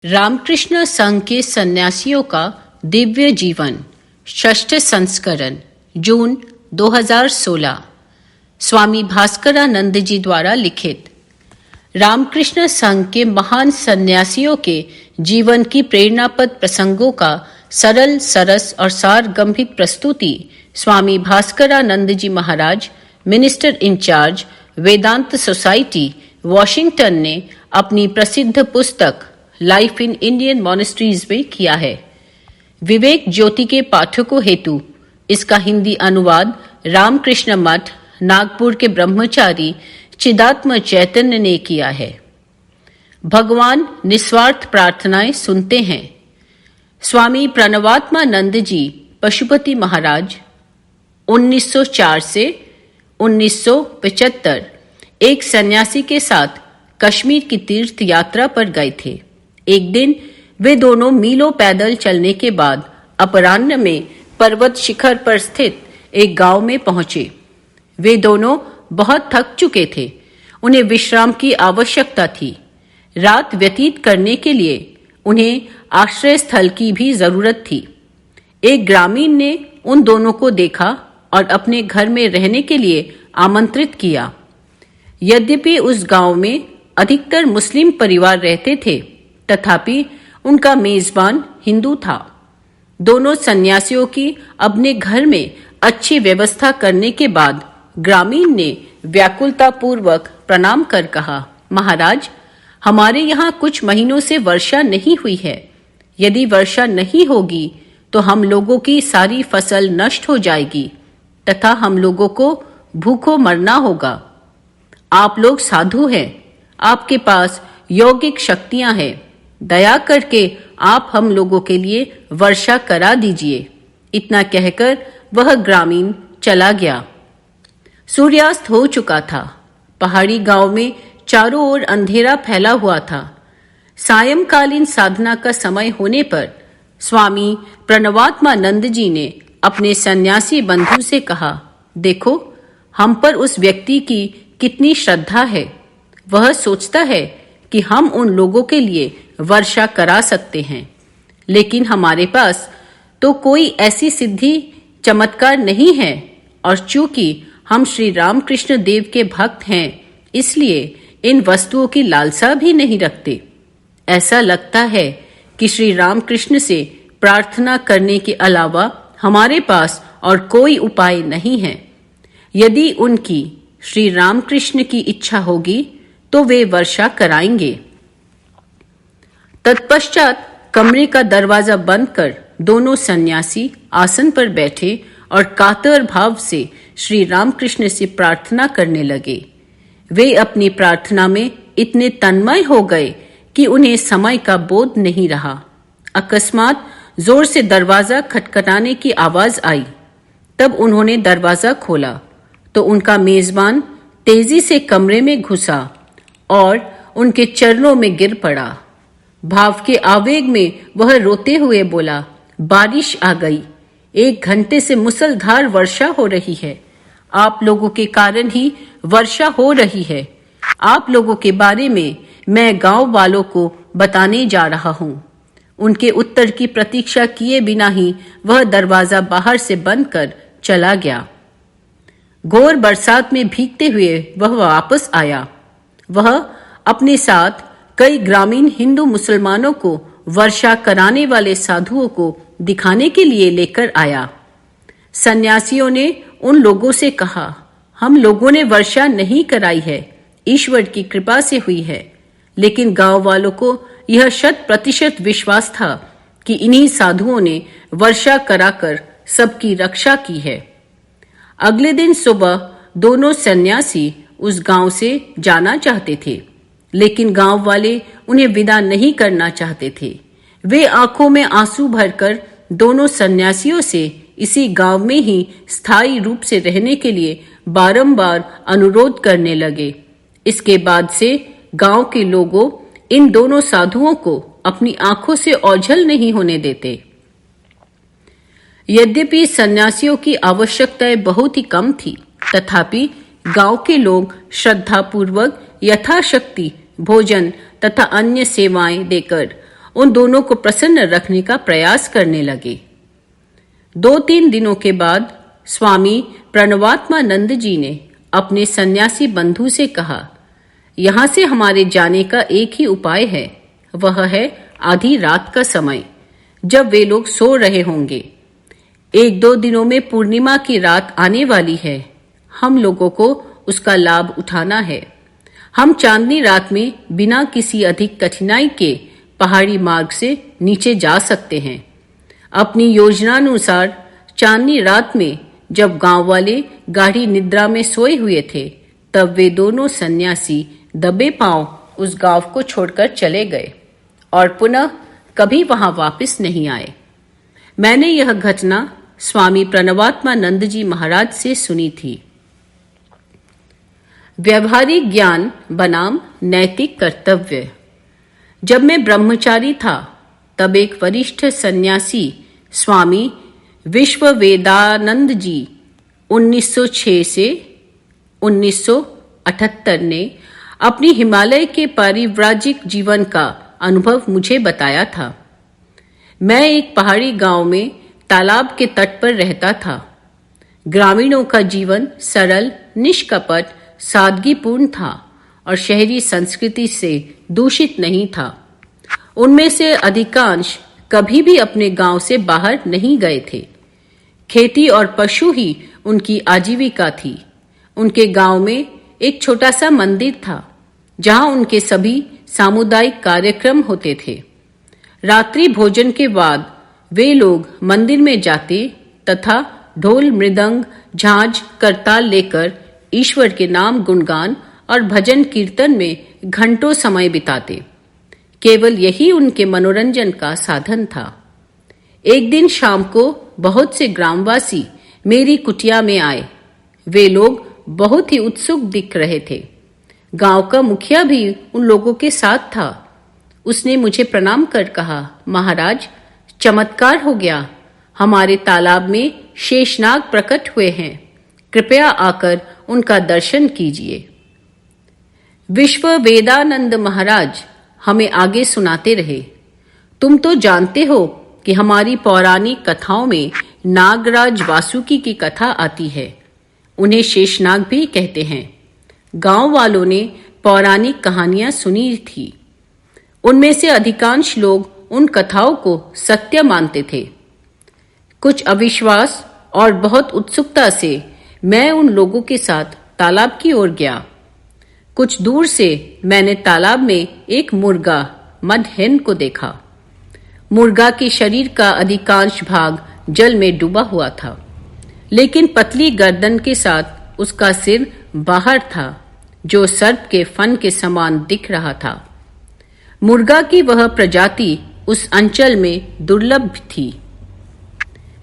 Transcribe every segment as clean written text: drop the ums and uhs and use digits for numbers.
रामकृष्ण संघ के सन्यासियों का दिव्य जीवन, षष्ठ संस्करण, जून 2016। स्वामी भास्करानंद जी द्वारा लिखित। रामकृष्ण संघ के महान सन्यासियों के जीवन की प्रेरणापद प्रसंगों का सरल, सरस और सारगर्भित प्रस्तुति स्वामी भास्करानंद जी महाराज, मिनिस्टर इंचार्ज, वेदांत सोसाइटी, वॉशिंगटन ने अपनी प्रसिद्ध पुस्तक लाइफ इन इंडियन मॉनेस्ट्रीज में किया है। विवेक ज्योति के पाठकों हेतु इसका हिंदी अनुवाद रामकृष्ण मठ, नागपुर के ब्रह्मचारी चिदात्म चैतन्य ने किया है। भगवान निस्वार्थ प्रार्थनाएं सुनते हैं। स्वामी प्रणवात्मानंद जी पशुपति महाराज 1904 से 1975 एक सन्यासी के साथ कश्मीर की तीर्थ यात्रा पर गए थे। एक दिन वे दोनों मीलों पैदल चलने के बाद अपराह्न में पर्वत शिखर पर स्थित एक गांव में पहुंचे। वे दोनों बहुत थक चुके थे। उन्हें विश्राम की आवश्यकता थी। रात व्यतीत करने के लिए उन्हें आश्रय स्थल की भी जरूरत थी। एक ग्रामीण ने उन दोनों को देखा और अपने घर में रहने के लिए आमंत्रित किया। यद्यपि उस गांव में अधिकतर मुस्लिम परिवार रहते थे, तथापि उनका मेजबान हिंदू था। दोनों सन्यासियों की अपने घर में अच्छी व्यवस्था करने के बाद ग्रामीण ने व्याकुलता पूर्वक प्रणाम कर कहा, महाराज, हमारे यहाँ कुछ महीनों से वर्षा नहीं हुई है। यदि वर्षा नहीं होगी तो हम लोगों की सारी फसल नष्ट हो जाएगी तथा हम लोगों को भूखों मरना होगा। आप लोग साधु हैं, आपके पास यौगिक शक्तियां हैं। दया करके आप हम लोगों के लिए वर्षा करा दीजिए। इतना कहकर वह ग्रामीण चला गया। सूर्यास्त हो चुका था। पहाड़ी गांव में चारों ओर अंधेरा फैला हुआ था। सायंकालीन साधना का समय होने पर स्वामी प्रणवात्मानंद जी ने अपने सन्यासी बंधु से कहा, देखो, हम पर उस व्यक्ति की कितनी श्रद्धा है। वह सोचता है कि हम उन लोगों के लिए वर्षा करा सकते हैं, लेकिन हमारे पास तो कोई ऐसी सिद्धि चमत्कार नहीं है, और चूंकि हम श्री रामकृष्ण देव के भक्त हैं, इसलिए इन वस्तुओं की लालसा भी नहीं रखते। ऐसा लगता है कि श्री रामकृष्ण से प्रार्थना करने के अलावा हमारे पास और कोई उपाय नहीं है। यदि उनकी, श्री रामकृष्ण की इच्छा होगी तो वे वर्षा कराएंगे। तत्पश्चात कमरे का दरवाजा बंद कर दोनों सन्यासी आसन पर बैठे और कातर भाव से श्री रामकृष्ण से प्रार्थना करने लगे। वे अपनी प्रार्थना में इतने तन्मय हो गए कि उन्हें समय का बोध नहीं रहा। अकस्मात जोर से दरवाजा खटखटाने की आवाज आई। तब उन्होंने दरवाजा खोला तो उनका मेजबान तेजी से कमरे में घुसा और उनके चरणों में गिर पड़ा। भाव के आवेग में वह रोते हुए बोला, बारिश आ गई। 1 घंटे से मूसलधार वर्षा हो रही है। आप लोगों के कारण ही वर्षा हो रही है। आप लोगों के बारे में मैं गांव वालों को बताने जा रहा हूं। उनके उत्तर की प्रतीक्षा किए बिना ही वह दरवाजा बाहर से बंद कर चला गया। घोर बरसात में भीगते हुए वह वापस आया। वह अपने साथ कई ग्रामीण हिंदू मुसलमानों को वर्षा कराने वाले साधुओं को दिखाने के लिए लेकर आया। सन्यासियों ने उन लोगों से कहा, हम लोगों ने वर्षा नहीं कराई है, ईश्वर की कृपा से हुई है। लेकिन गांव वालों को यह 100% विश्वास था कि इन्हीं साधुओं ने वर्षा कराकर सबकी रक्षा की है। अगले दिन सुबह दोनों सन्यासी उस गांव से जाना चाहते थे, लेकिन गांव वाले उन्हें विदा नहीं करना चाहते थे। वे आंखों में आंसू भरकर दोनों सन्यासियों से इसी गांव में ही स्थायी रूप से रहने के लिए बारंबार अनुरोध करने लगे। इसके बाद से गांव के लोगों इन दोनों साधुओं को अपनी आंखों से ओझल नहीं होने देते। यद्यपि सन्यासियों की आवश्यकताएं बहुत ही कम थी, तथापि गांव के लोग श्रद्धापूर्वक यथाशक्ति भोजन तथा अन्य सेवाएं देकर उन दोनों को प्रसन्न रखने का प्रयास करने लगे। 2-3 दिनों के बाद स्वामी प्रणवात्मानंद जी ने अपने सन्यासी बंधु से कहा, यहाँ से हमारे जाने का एक ही उपाय है, वह है आधी रात का समय, जब वे लोग सो रहे होंगे। 1-2 दिनों में पूर्णिमा की रात आने वाली है। हम लोगों को उसका लाभ उठाना है। हम चांदनी रात में बिना किसी अधिक कठिनाई के पहाड़ी मार्ग से नीचे जा सकते हैं। अपनी योजनानुसार चांदनी रात में जब गांव वाले गाढ़ी निद्रा में सोए हुए थे, तब वे दोनों सन्यासी दबे पांव उस गांव को छोड़कर चले गए और पुनः कभी वहां वापस नहीं आए। मैंने यह घटना स्वामी प्रणवात्मानंद जी महाराज से सुनी थी। व्यवहारिक ज्ञान बनाम नैतिक कर्तव्य। जब मैं ब्रह्मचारी था, तब एक वरिष्ठ सन्यासी स्वामी विश्ववेदानंद जी 1906 से 1978 ने अपनी हिमालय के पारिव्राजिक जीवन का अनुभव मुझे बताया था। मैं एक पहाड़ी गांव में तालाब के तट पर रहता था। ग्रामीणों का जीवन सरल, निष्कपट, सादगीपूर्ण था और शहरी संस्कृति से दूषित नहीं था। उनमें से अधिकांश कभी भी अपने गांव से बाहर नहीं गए थे। खेती और पशु ही उनकी आजीविका थी। उनके गांव में एक छोटा सा मंदिर था, जहां उनके सभी सामुदायिक कार्यक्रम होते थे। रात्रि भोजन के बाद वे लोग मंदिर में जाते तथा ढोल, मृदंग, झांझ, करताल लेकर ईश्वर के नाम गुणगान और भजन कीर्तन में घंटों समय बिताते। केवल यही उनके मनोरंजन का साधन था। एक दिन शाम को बहुत से ग्रामवासी मेरी कुटिया में आए। वे लोग बहुत ही उत्सुक दिख रहे थे। गांव का मुखिया भी उन लोगों के साथ था। उसने मुझे प्रणाम कर कहा, महाराज, चमत्कार हो गया। हमारे तालाब में शेषनाग प्रकट हुए हैं। कृपया आकर उनका दर्शन कीजिए। विश्ववेदानंद महाराज हमें आगे सुनाते रहे, तुम तो जानते हो कि हमारी पौराणिक कथाओं में नागराज वासुकी की कथा आती है। उन्हें शेषनाग भी कहते हैं। गांव वालों ने पौराणिक कहानियां सुनी थी। उनमें से अधिकांश लोग उन कथाओं को सत्य मानते थे। कुछ अविश्वास और बहुत उत्सुकता से मैं उन लोगों के साथ तालाब की ओर गया। कुछ दूर से मैंने तालाब में एक मुर्गा, मड हेन को देखा। मुर्गा के शरीर का अधिकांश भाग जल में डूबा हुआ था, लेकिन पतली गर्दन के साथ उसका सिर बाहर था, जो सर्प के फन के समान दिख रहा था। मुर्गा की वह प्रजाति उस अंचल में दुर्लभ थी।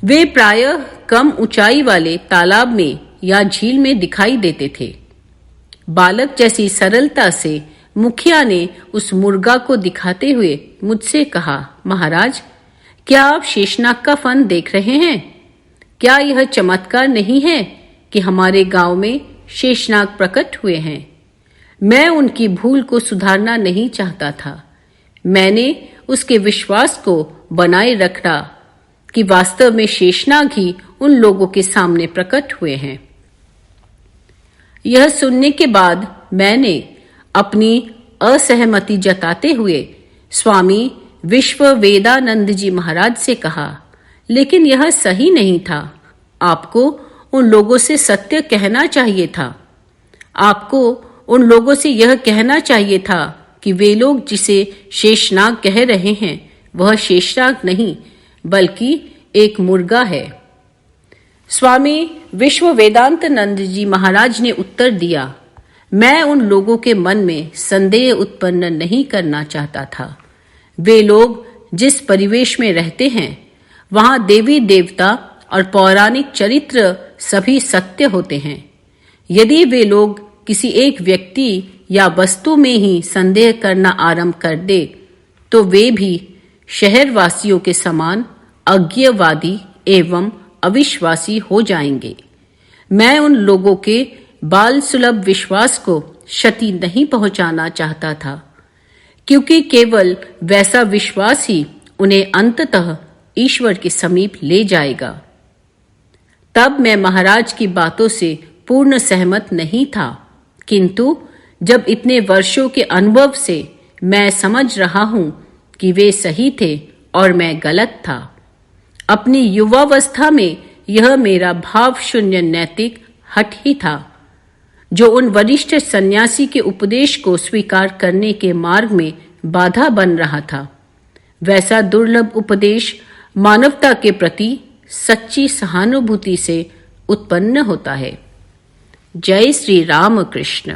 वे प्रायः कम ऊंचाई वाले तालाब में या झील में दिखाई देते थे। बालक जैसी सरलता से मुखिया ने उस मुर्गा को दिखाते हुए मुझसे कहा, महाराज, क्या आप शेषनाग का फन देख रहे हैं? क्या यह चमत्कार नहीं है कि हमारे गांव में शेषनाग प्रकट हुए हैं? मैं उनकी भूल को सुधारना नहीं चाहता था। मैंने उसके विश्वास को बनाए रखा कि वास्तव में शेषनाग ही उन लोगों के सामने प्रकट हुए हैं। यह सुनने के बाद मैंने अपनी असहमति जताते हुए स्वामी विश्ववेदानंद जी महाराज से कहा, लेकिन यह सही नहीं था। आपको उन लोगों से सत्य कहना चाहिए था। आपको उन लोगों से यह कहना चाहिए था कि वे लोग जिसे शेषनाग कह रहे हैं, वह शेषनाग नहीं बल्कि एक मुर्गा है। स्वामी विश्ववेदांतानंद जी महाराज ने उत्तर दिया, मैं उन लोगों के मन में संदेह उत्पन्न नहीं करना चाहता था। वे लोग जिस परिवेश में रहते हैं, वहां देवी देवता और पौराणिक चरित्र सभी सत्य होते हैं। यदि वे लोग किसी एक व्यक्ति या वस्तु में ही संदेह करना आरंभ कर दे, तो वे भी शहरवासियों के समान अज्ञवादी एवं अविश्वासी हो जाएंगे। मैं उन लोगों के बाल सुलभ विश्वास को क्षति नहीं पहुंचाना चाहता था। क्योंकि केवल वैसा विश्वास ही उन्हें अंततः ईश्वर के समीप ले जाएगा। तब मैं महाराज की बातों से पूर्ण सहमत नहीं था, किंतु जब इतने वर्षों के अनुभव से मैं समझ रहा हूं कि वे सही थे और मैं गलत था, अपनी युवावस्था में यह मेरा भाव शून्य नैतिक हठ ही था जो उन वरिष्ठ सन्यासी के उपदेश को स्वीकार करने के मार्ग में बाधा बन रहा था। वैसा दुर्लभ उपदेश मानवता के प्रति सच्ची सहानुभूति से उत्पन्न होता है। जय श्री राम कृष्ण।